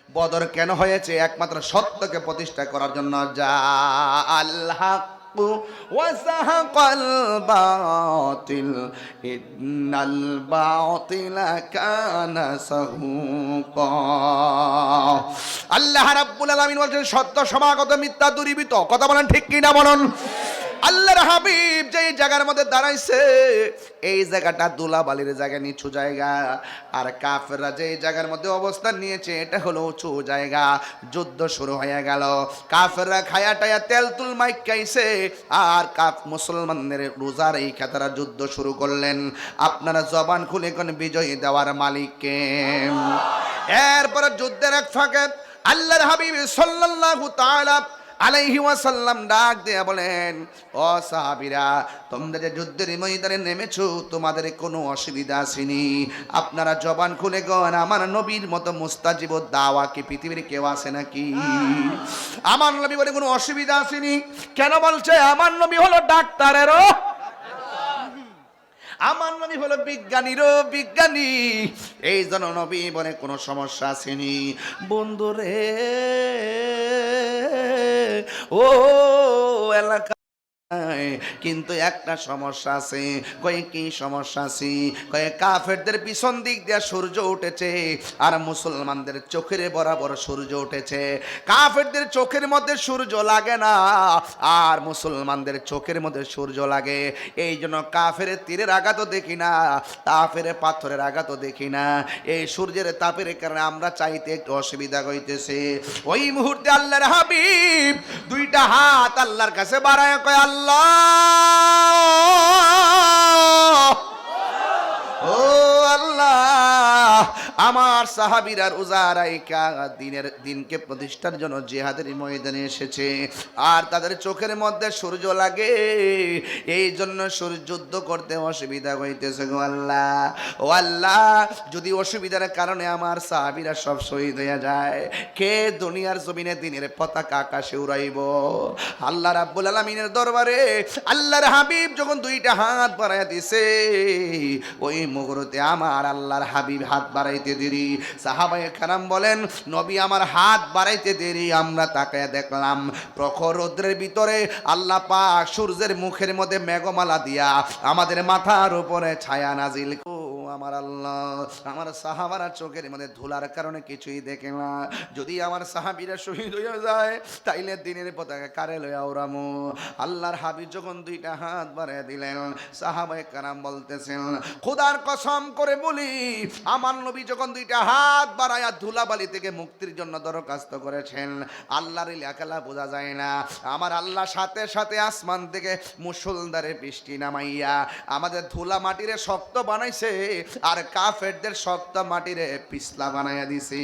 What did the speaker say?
বদর কেন হয়েছে? একমাত্র সত্যকে প্রতিষ্ঠা করার জন্য। যা আল্লাহ ওয়াসাহাকাল বাতিল ইন্নাল বাতিলা কানা সাহুকা। আল্লাহ রাব্বুল আলামিন বলেন সত্য সমাগত, মিথ্যা দূরীভূত। কথা বলেন ঠিক কি না বলুন? আল্লাহর হাবিব যেই জায়গার মধ্যে দাঁড়াইছে, এই জায়গাটা ধুলাবালির জায়গা, নিচু জায়গা। আর কাফেররা যেই জায়গার মধ্যে অবস্থান নিয়েছে, এটা হলো উঁচু জায়গা। যুদ্ধ শুরু হয়ে গেল। কাফেররা খায়া টায়া তেল তুল মাইক খাইছে, আর মুসলমানদের রোজার এই খাতারা যুদ্ধ শুরু করলেন। আপনারা জবান খুলে কোন বিজয়ী দেওয়ার মালিককে। এরপরে যুদ্ধের এক ফাঁকে আল্লাহর হাবিব সাল্লাল্লাহু তাআলা আলাইহি ওয়াসাল্লাম ডাক দিয়ে বলেন, ও সাহাবীরা, তোমরা যে যুদ্ধের ময়দানে নেমেছো, তোমাদের কোনো অসুবিধা আসেনি? আপনারা জবান খুলে গন, আমার নবীর মতো মুস্তাজিব দাওয়া কি পৃথিবীর কেউ আছে নাকি? আমার নবী বলে কোনো অসুবিধা আসেনি। কেন বলছে? আমার নবী হলো ডাক্তারেরও, আমার নবী হলো বিজ্ঞানীরও বিজ্ঞানী। এই জন্য নবী বলে কোনো সমস্যা আসেনি। বন্ধুরে, ও এলাকা কিন্তু একটা সমস্যা আছে। কয়ে কি সমস্যা আছে? কয়ে কাফেরদের পিছন দিক দিয়ে সূর্য উঠেছে, আর মুসলমানদের চোখের বরাবর সূর্য উঠেছে। কাফেরদের চোখের মধ্যে সূর্য লাগে না, আর মুসলমানদের চোখের মধ্যে সূর্য লাগে। এই জন্য কাফের তীরের আঘাতও দেখি না, কাফের পাথরের আঘাতও দেখি না। এই সূর্যের তাপের কারণে আমরা চাইতে একটু অসুবিধা হইতেছে। ওই মুহূর্তে আল্লাহর হাবিব দুইটা হাত আল্লাহর কাছে বাড়ায় কয়, আল্লাহ, ও আল্লাহ, আমার সাহাবীরা রোজারাইকা দিনকে প্রতিষ্ঠার জন্য জিহাদের ময়দানে এসেছে, আর তাদের চোখের মধ্যে সূর্য লাগে। এই জন্য যুদ্ধ করতে অসুবিধা হইতেছে গো আল্লাহ। ও আল্লাহ, যদি অসুবিধার কারণে আমার সাহাবীরা সব শহীদ হয়ে যায়, কে দুনিয়ার জমিনে দিনের পতাকা আকাশে উড়াইব? আল্লাহ রাব্বুল আলামিনের দরবারে আল্লাহর হাবিব যখন দুইটা হাত বাড়াইয়া দিছে, ওই মুহূর্তে আমার আল্লাহর হাবিব হাত বাড়াইতে দেরি। সাহাবায়ে কেরাম বলেন, নবী আমার হাত বাড়াইতে দেরি, আমরা তাকায়া দেখলাম প্রখর রৌদ্রের ভিতরে আল্লাহ পাক সূর্যের মুখের মধ্যে মেঘমালা দিয়া আমাদের মাথার উপরে ছায়া নাজিল। আমার আল্লাহ, আমার সাহাবারা চোখের মধ্যে ধুলার কারণে কিছুই দেখে না। যদি আমার সাহাবীরা শহীদ হয়ে যায়, তাইলে দিনের পতাকা কারে লইয়া উড়ামু? আল্লাহর হাবিব যখন দুইটা হাত বাড়াইয়া দিলেন, সাহাবায়ে কেরাম বলতেছেন, খোদার কসম করে বলি, আমার নবী যখন দুইটা হাত বাড়াইয়া ধুলাবালি থেকে মুক্তির জন্য দরখাস্ত করেছেন, আল্লাহর লীলা বোঝা যায় না। আমার আল্লাহ সাথে সাথে আসমান থেকে মুষলধারে বৃষ্টি নামাইয়া আমাদের ধুলা মাটিরে শক্ত বানাইছে, আর কাফেরদের শক্ত মাটিরে পিছলা বানাইয়া দিছে।